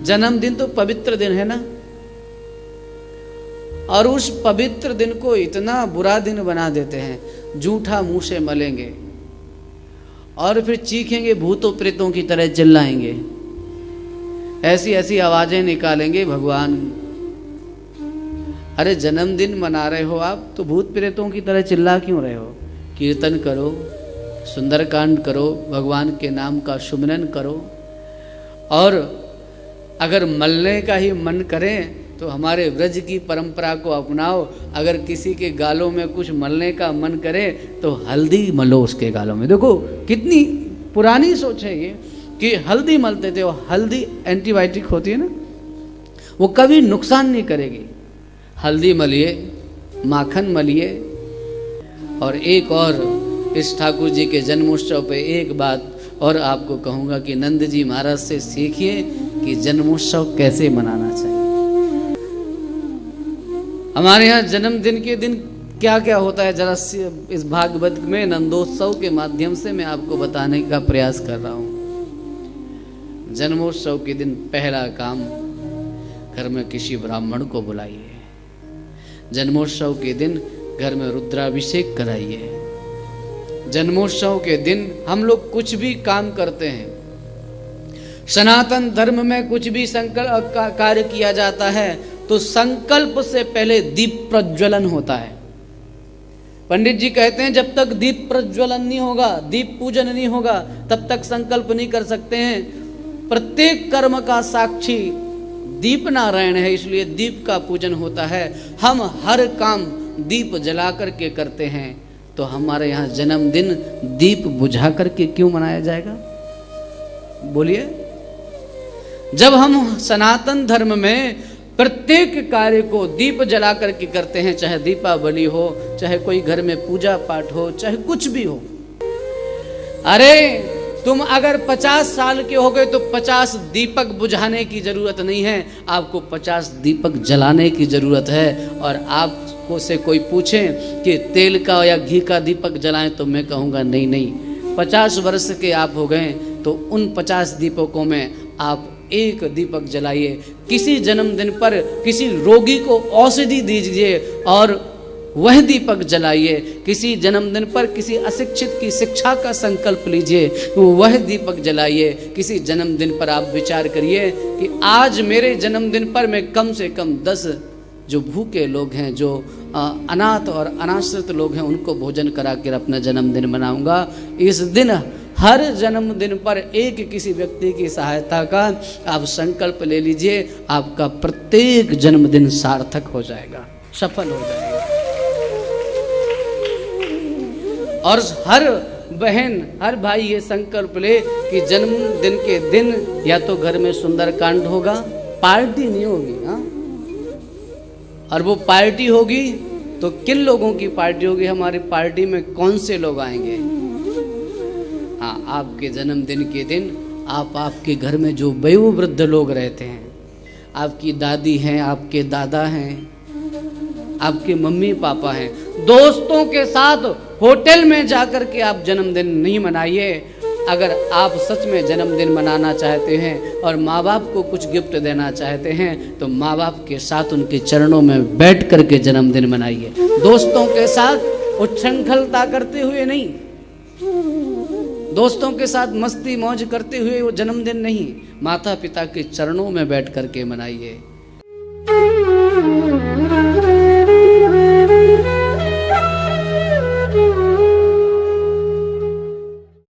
जन्मदिन तो पवित्र दिन है ना, और उस पवित्र दिन को इतना बुरा दिन बना देते हैं। जूठा मुंह से मलेंगे और फिर चीखेंगे, भूतों प्रेतों की तरह चिल्लाएंगे, ऐसी ऐसी आवाजें निकालेंगे। भगवान, अरे जन्मदिन मना रहे हो आप तो भूत प्रेतों की तरह चिल्ला क्यों रहे हो? कीर्तन करो, सुंदरकांड करो, भगवान के नाम का सुमिरन करो। और अगर मलने का ही मन करें तो हमारे व्रज की परंपरा को अपनाओ। अगर किसी के गालों में कुछ मलने का मन करे तो हल्दी मलो उसके गालों में। देखो कितनी पुरानी सोच है ये कि हल्दी मलते थे। और हल्दी एंटीबायोटिक होती है ना, वो कभी नुकसान नहीं करेगी। हल्दी मलिए, माखन मलिए। और एक और इस ठाकुर जी के जन्मोत्सव पे एक बात और आपको कहूँगा कि नंद जी महाराज से सीखिए कि जन्मोत्सव कैसे मनाना चाहिए। हमारे यहाँ जन्मदिन के दिन क्या क्या होता है, जरा इस भागवत में नंदोत्सव के माध्यम से मैं आपको बताने का प्रयास कर रहा हूँ। जन्मोत्सव के दिन पहला काम, घर में किसी ब्राह्मण को बुलाइए। जन्मोत्सव के दिन घर में रुद्राभिषेक कराइए। जन्मोत्सव के दिन हम लोग कुछ भी काम करते हैं, सनातन धर्म में कुछ भी संकल्प कार्य किया जाता है तो संकल्प से पहले दीप प्रज्वलन होता है। पंडित जी कहते हैं जब तक दीप प्रज्वलन नहीं होगा, दीप पूजन नहीं होगा, तब तक संकल्प नहीं कर सकते हैं। प्रत्येक कर्म का साक्षी दीप नारायण है, इसलिए दीप का पूजन होता है। हम हर काम दीप जला करके करते हैं, तो हमारे यहाँ जन्मदिन दीप बुझा करके क्यों मनाया जाएगा? बोलिए। जब हम सनातन धर्म में प्रत्येक कार्य को दीप जला करके करते हैं, चाहे दीपावली हो, चाहे कोई घर में पूजा पाठ हो, चाहे कुछ भी हो। अरे तुम अगर 50 साल के हो गए तो 50 दीपक बुझाने की जरूरत नहीं है, आपको 50 दीपक जलाने की जरूरत है। और आपको से कोई पूछे कि तेल का या घी का दीपक जलाएं तो मैं कहूँगा नहीं नहीं, 50 वर्ष के आप हो गए तो उन 50 दीपकों में आप एक दीपक जलाइए। किसी जन्मदिन पर किसी रोगी को औषधि दीजिए और वह दीपक जलाइए। किसी जन्मदिन पर किसी अशिक्षित की शिक्षा का संकल्प लीजिए, वह दीपक जलाइए। किसी जन्मदिन पर आप विचार करिए कि आज मेरे जन्मदिन पर मैं कम से कम 10 जो भूखे लोग हैं, जो अनाथ और अनाश्रित लोग हैं, उनको भोजन करा कर अपना जन्मदिन मनाऊंगा। इस दिन हर जन्मदिन पर एक किसी व्यक्ति की सहायता का आप संकल्प ले लीजिए, आपका प्रत्येक जन्मदिन सार्थक हो जाएगा, सफल हो जाएगा। और हर बहन हर भाई ये संकल्प ले कि जन्मदिन के दिन या तो घर में सुंदरकांड होगा, पार्टी नहीं होगी। हाँ, और वो पार्टी होगी तो किन लोगों की पार्टी होगी? हमारी पार्टी में कौन से लोग आएंगे? हाँ, आपके जन्मदिन के दिन आपके घर में जो वयोवृद्ध लोग रहते हैं, आपकी दादी हैं, आपके दादा हैं, आपके मम्मी पापा हैं, दोस्तों के साथ होटल में जाकर के आप जन्मदिन नहीं मनाइए। अगर आप सच में जन्मदिन मनाना चाहते हैं और माँ बाप को कुछ गिफ्ट देना चाहते हैं तो माँ बाप के साथ उनके चरणों में बैठ करके जन्मदिन मनाइए। दोस्तों के साथ उच्छृंखलता करते हुए नहीं, दोस्तों के साथ मस्ती मौज करते हुए वो जन्मदिन नहीं, माता पिता के चरणों में बैठ करके मनाइए।